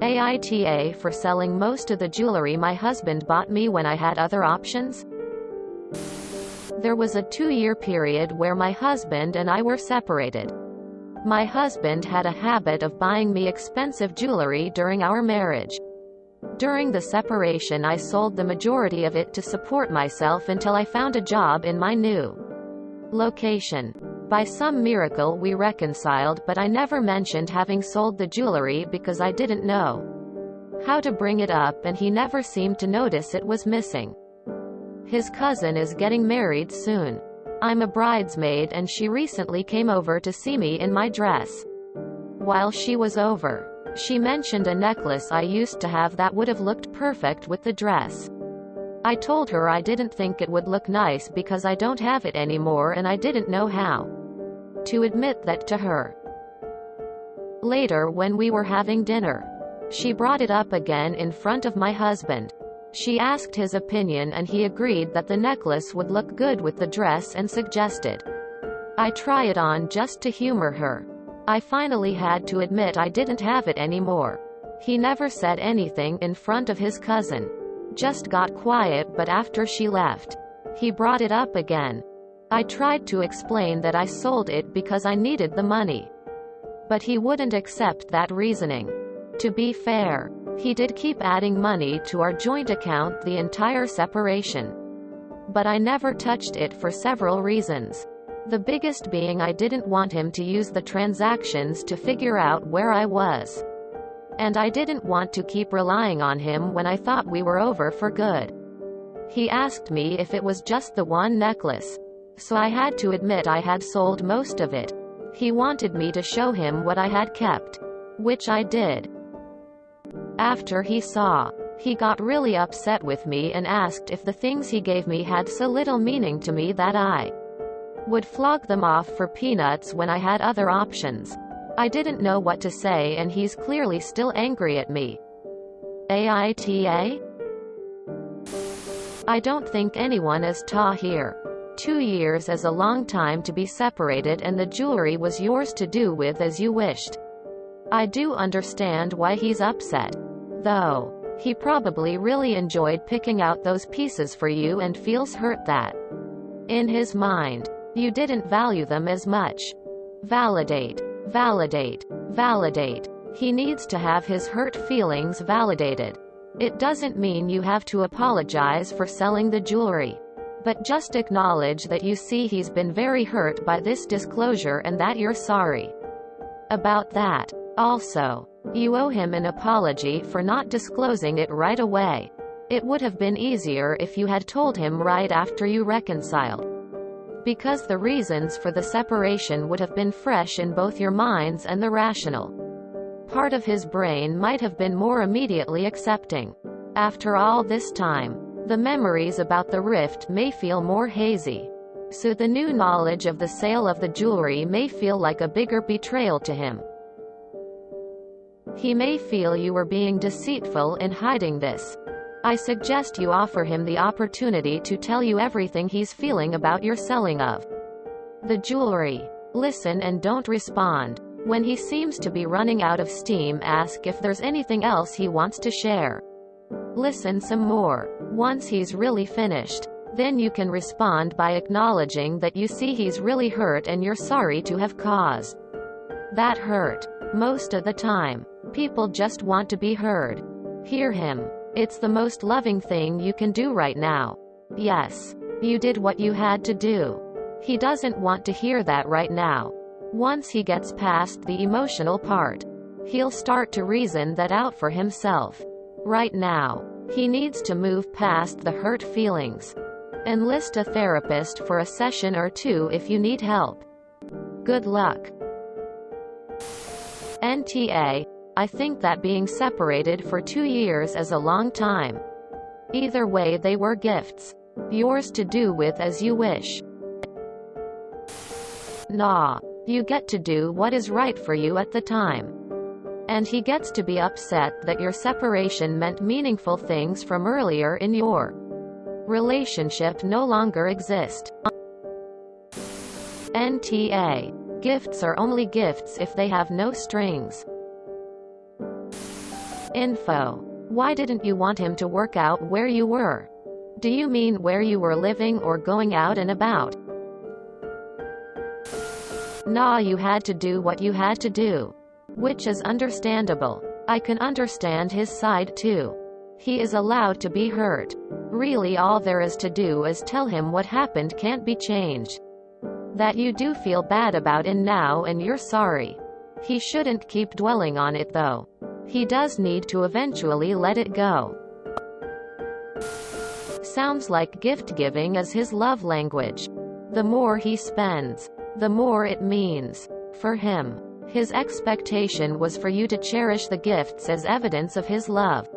AITA for selling most of the jewelry my husband bought me when I had other options? There was a 2-year period where my husband and I were separated. My husband had a habit of buying me expensive jewelry during our marriage. During the separation, I sold the majority of it to support myself until I found a job in my new location. By some miracle we reconciled, but I never mentioned having sold the jewelry because I didn't know how to bring it up, and he never seemed to notice it was missing. His cousin is getting married soon. I'm a bridesmaid, and she recently came over to see me in my dress. While she was over, she mentioned a necklace I used to have that would have looked perfect with the dress. I told her I didn't think it would look nice because I don't have it anymore, and I didn't know how to admit that to her. Later, when we were having dinner, she brought it up again in front of my husband. She asked his opinion, and he agreed that the necklace would look good with the dress and suggested I try it on just to humor her. I finally had to admit I didn't have it anymore. He never said anything in front of his cousin. Just got quiet, but after she left, he brought it up again. I tried to explain that I sold it because I needed the money, but he wouldn't accept that reasoning. To be fair, he did keep adding money to our joint account the entire separation, but I never touched it for several reasons. The biggest being I didn't want him to use the transactions to figure out where I was, and I didn't want to keep relying on him when I thought we were over for good. He asked me if it was just the one necklace, so I had to admit I had sold most of it. He wanted me to show him what I had kept, which I did. After he saw, he got really upset with me and asked if the things he gave me had so little meaning to me that I would flog them off for peanuts when I had other options. I didn't know what to say, and he's clearly still angry at me. AITA? I don't think anyone is here. 2 years is a long time to be separated, and the jewelry was yours to do with as you wished. I do understand why he's upset, though. He probably really enjoyed picking out those pieces for you and feels hurt that, in his mind, you didn't value them as much. Validate. Validate. Validate. He needs to have his hurt feelings validated. It doesn't mean you have to apologize for selling the jewelry, but just acknowledge that you see he's been very hurt by this disclosure and that you're sorry about that. Also, you owe him an apology for not disclosing it right away. It would have been easier if you had told him right after you reconciled, because the reasons for the separation would have been fresh in both your minds, and the rational part of his brain might have been more immediately accepting. After all this time, the memories about the rift may feel more hazy, so the new knowledge of the sale of the jewelry may feel like a bigger betrayal to him. He may feel you were being deceitful in hiding this. I suggest you offer him the opportunity to tell you everything he's feeling about your selling of the jewelry. Listen and don't respond. When he seems to be running out of steam, ask if there's anything else he wants to share. Listen some more. Once he's really finished, then you can respond by acknowledging that you see he's really hurt and you're sorry to have caused that hurt. Most of the time, people just want to be heard. Hear him. It's the most loving thing you can do right now. Yes, you did what you had to do. He doesn't want to hear that right now. Once he gets past the emotional part, he'll start to reason that out for himself. Right now, he needs to move past the hurt feelings. Enlist a therapist for a session or 2 if you need help. Good luck. NTA. I think that being separated for 2 years is a long time. Either way, they were gifts. Yours to do with as you wish. Nah. You get to do what is right for you at the time. And he gets to be upset that your separation meant meaningful things from earlier in your relationship no longer exist. NTA. Gifts are only gifts if they have no strings. Info. Why didn't you want him to work out where you were? Do you mean where you were living or going out and about? Nah, you had to do what you had to do. Which is understandable. I can understand his side too. He is allowed to be hurt. Really, all there is to do is tell him what happened can't be changed. That you do feel bad about it now and you're sorry. He shouldn't keep dwelling on it though. He does need to eventually let it go. Sounds like gift giving is his love language. The more he spends, the more it means. For him, his expectation was for you to cherish the gifts as evidence of his love.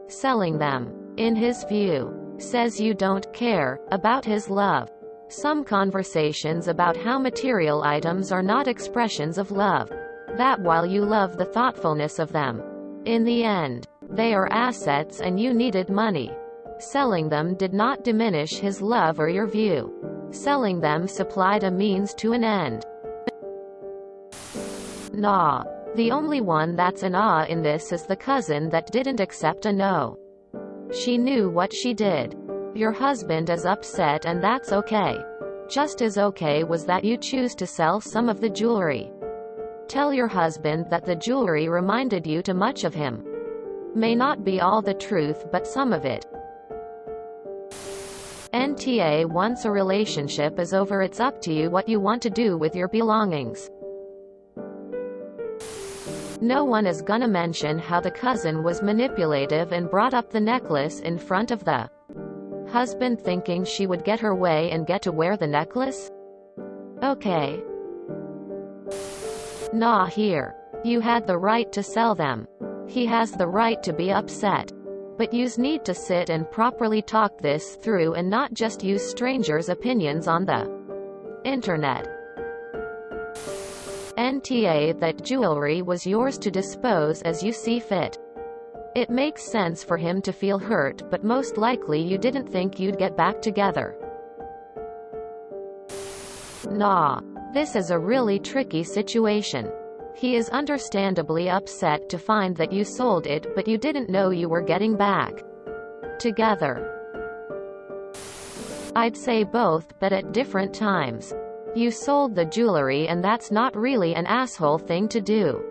Selling them, in his view, says you don't care about his love. Some conversations about how material items are not expressions of love. That while you love the thoughtfulness of them, in the end, they are assets and you needed money. Selling them did not diminish his love or your view. Selling them supplied a means to an end. Nah. The only one that's an ah in this is the cousin that didn't accept a no. She knew what she did. Your husband is upset and that's okay. Just as okay was that you choose to sell some of the jewelry. Tell your husband that the jewelry reminded you too much of him. May not be all the truth but some of it. NTA. Once a relationship is over, it's up to you what you want to do with your belongings. No one is gonna mention how the cousin was manipulative and brought up the necklace in front of the husband thinking she would get her way and get to wear the necklace? Okay. Nah, here. You had the right to sell them. He has the right to be upset. But yous need to sit and properly talk this through and not just use strangers' opinions on the internet. NTA. That jewelry was yours to dispose as you see fit. It makes sense for him to feel hurt, but most likely you didn't think you'd get back together. Nah. This is a really tricky situation. He is understandably upset to find that you sold it, but you didn't know you were getting back together. I'd say both, but at different times. You sold the jewelry and that's not really an asshole thing to do.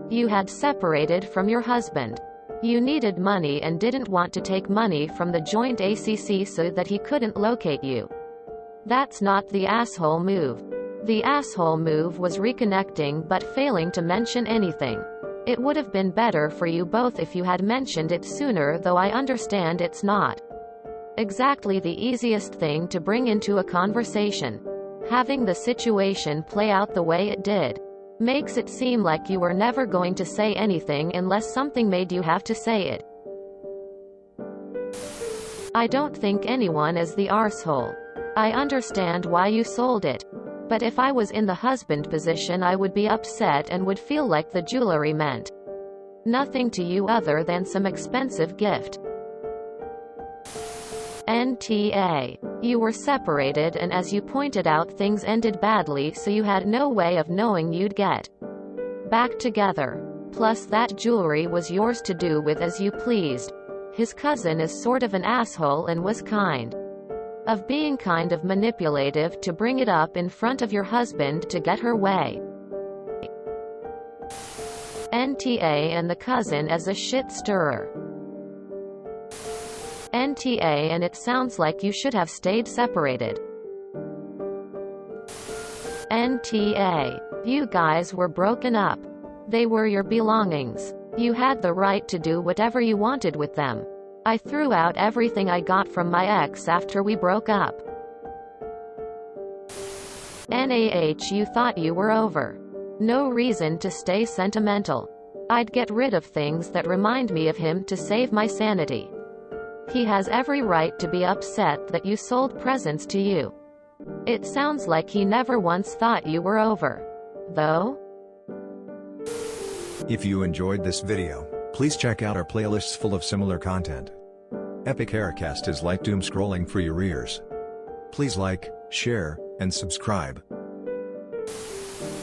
You had separated from your husband. You needed money and didn't want to take money from the joint ACC so that he couldn't locate you. That's not the asshole move. The asshole move was reconnecting but failing to mention anything. It would have been better for you both if you had mentioned it sooner, though I understand it's not exactly the easiest thing to bring into a conversation. Having the situation play out the way it did makes it seem like you were never going to say anything unless something made you have to say it. I don't think anyone is the arsehole. I understand why you sold it. But if I was in the husband position, I would be upset and would feel like the jewelry meant nothing to you other than some expensive gift. NTA. You were separated and as you pointed out, things ended badly, so you had no way of knowing you'd get back together. Plus that jewelry was yours to do with as you pleased. His cousin is sort of an asshole and was kind of manipulative to bring it up in front of your husband to get her way. NTA. And the cousin as a shit stirrer. NTA. And it sounds like you should have stayed separated. NTA. You guys were broken up. They were your belongings. You had the right to do whatever you wanted with them. I threw out everything I got from my ex after we broke up. NAH. You thought you were over. No reason to stay sentimental. I'd get rid of things that remind me of him to save my sanity. He has every right to be upset that you sold presents to you. It sounds like he never once thought you were over, though. If you enjoyed this video, please check out our playlists full of similar content. Epic Haircast is like doom scrolling for your ears. Please like, share, and subscribe.